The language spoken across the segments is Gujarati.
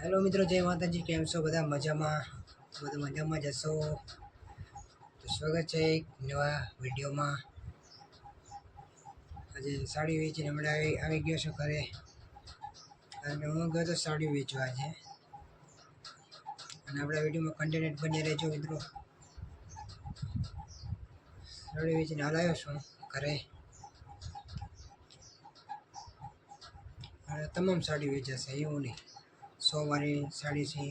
હેલો મિત્રો, જય માતાજી. કેમ છો બધા? મજામાં? બધા મજામાં જ હશો તો સ્વાગત છે એક નવા વિડીયોમાં. આજે સાડી વેચીને હમણાં આવી ગયો છું ઘરે, અને હું ગયો તો સાડી વેચવા છે. અને આપણા વિડીયોમાં કન્ટિન્યુ બની રહેજો મિત્રો. સાડી વેચીને હાલ આવ્યો છું ઘરે, અને તમામ સાડી વેચાશે એવું નહીં. 100 વાળી સાડી છે,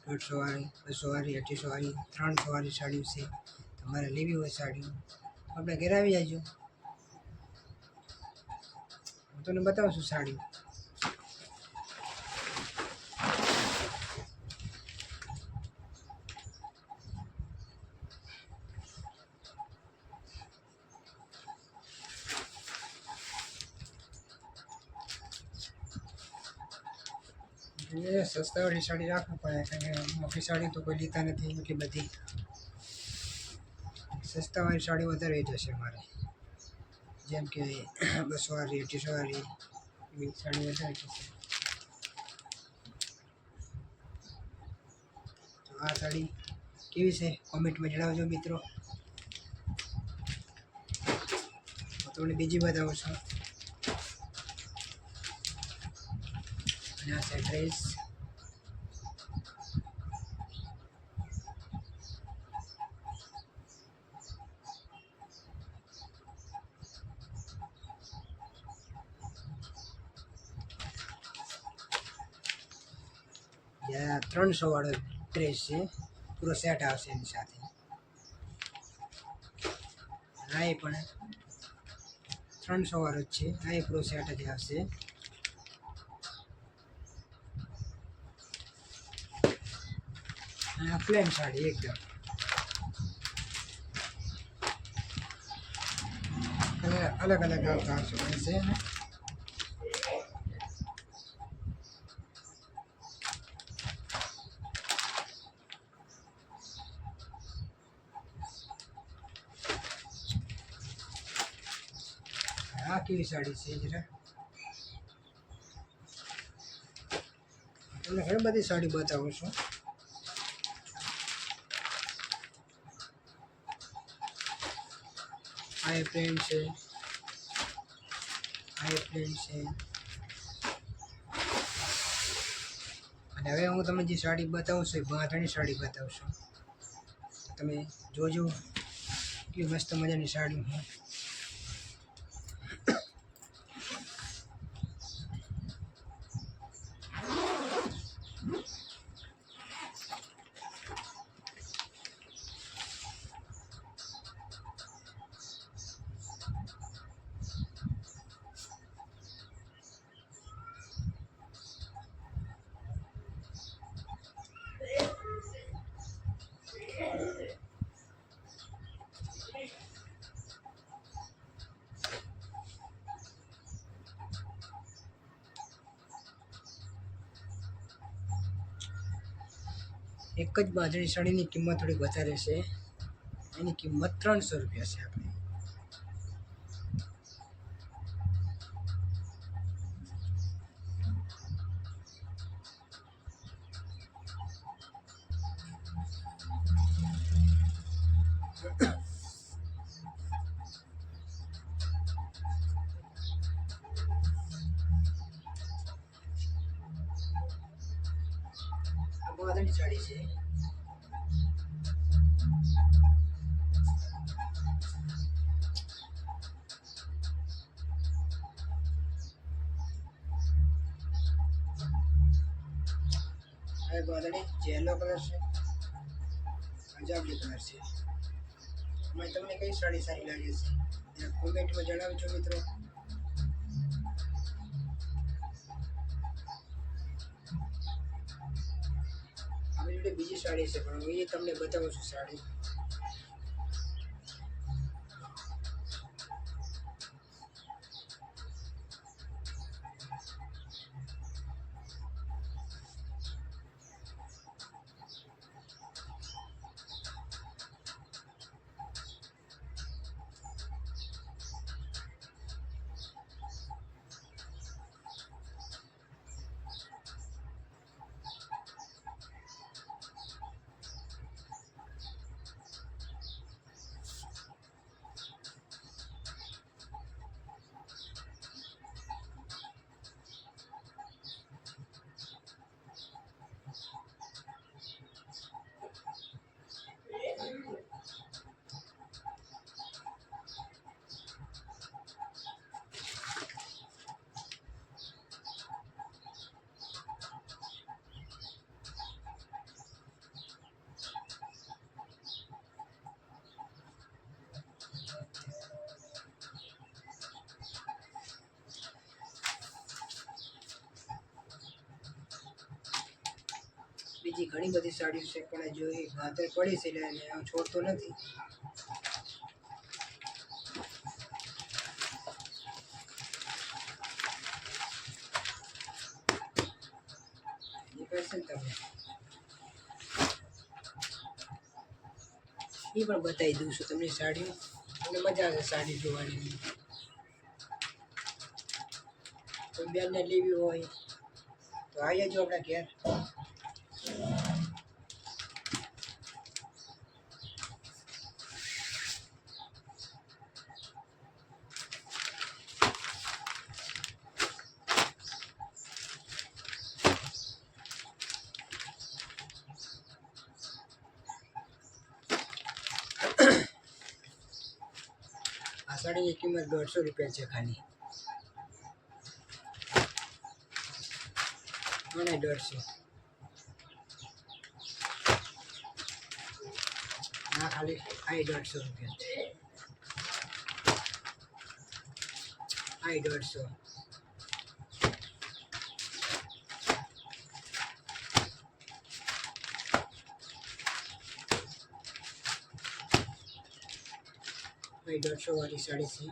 150 વાળી, 200 વાળી, 800 વાળી, 300 વાળી સાડી છે. તમારે લેવી હોય સાડીઓ આપણે ઘરે આવી જાયજો, હું તમને બતાવું છું સાડી. સસ્તાવાળી સાડી રાખવી પડે, કારણ કે મોટી સાડી તો કોઈ લેતા નથી એટલી બધી. સસ્તાવાળી સાડી વધારે વેચાશે મારે, જેમ કે 200 વાળી, 800 વાળી એવી સાડી વધારે વેચાશે. તો આ સાડી કેવી છે કોમેન્ટમાં જણાવજો મિત્રો. હું તમને બીજી બતાવું છું. અને આ છે ડ્રેસ. જ્યાં 300 વાળો ડ્રેસ છે, પૂરો સેટ આવશે એની સાથે. આ એ પણ 300 વાળો જ છે, આ એ પૂરો સેટ જ આવશે. અને આ પ્લેન સાડી એકદમ કલર અલગ અલગ આવતા આવશે છે ને. આ કેવી સાડી છે જરા, તમને ઘણી બધી સાડી બતાવું છું. આ એ પ્લેન છે, આ એ પ્લેન છે. અને હવે હું તમને જે સાડી બતાવું છું એ બાંધણી સાડી બતાવું છું. તમે જોજો કે મસ્ત મજાની સાડી છે. એક જ બાંધણી સાડીની કિંમત થોડીક વધારે છે, એની કિંમત 300 રૂપિયા છે. આપણે આ બાંધણી સાડી છે. આ બાંધણી જેલો કલર છે, પંજાબી કલર છે. એમાં તમને કઈ સાડી સારી લાગે છે કોમેન્ટમાં જણાવજો મિત્રો. આપણી જોડે બીજી સાડી છે, પણ હું એ તમને બતાવું છું સાડી. બીજી ઘણી બધી સાડીઓ છે પણ જો એ ગાતર પડી છે એટલે એને હું છોડતો નથી. દેખાય છે ને તમને? એ પણ બતાવી દઉં છું તમને સાડીઓ. તમને મજા આવે સાડી જોવાની. કોઈ બેનને લેવી હોય તો આવી જજો આપણા ઘેર. આ સાડીની કિંમત 150 રૂપિયા છે ખાલી. મને 150. ના ખાલી આ 150 રૂપિયા છે. આ 150. આ 150 વાળી સાડી છે.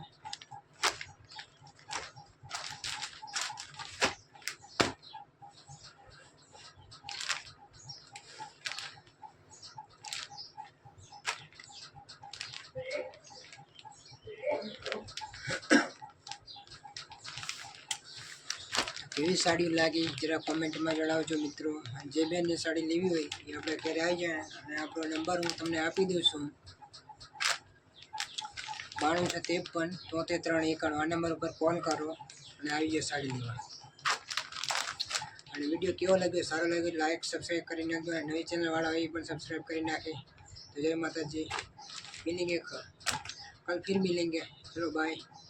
કેવી સાડીઓ લાગી જરા કોમેન્ટમાં જણાવજો મિત્રો. જે બેનને સાડી લેવી હોય એ આપણે ઘરે આવી જાય અને આપણો નંબર હું તમને આપી દઉં છું. 92 53 73 91. આ નંબર ઉપર કોલ કરો અને આવી જાઓ સાડી લેવા. અને વિડીયો કેવો લાગ્યો, સારો લાગ્યો લાઈક સબસ્ક્રાઈબ કરી નાખજો. અને નવી ચેનલવાળા હોય એ પણ સબસ્ક્રાઈબ કરી નાખે. તો જય માતાજી. મિલેંગે કલ ફિર મિલેंगे. ચલો બાય.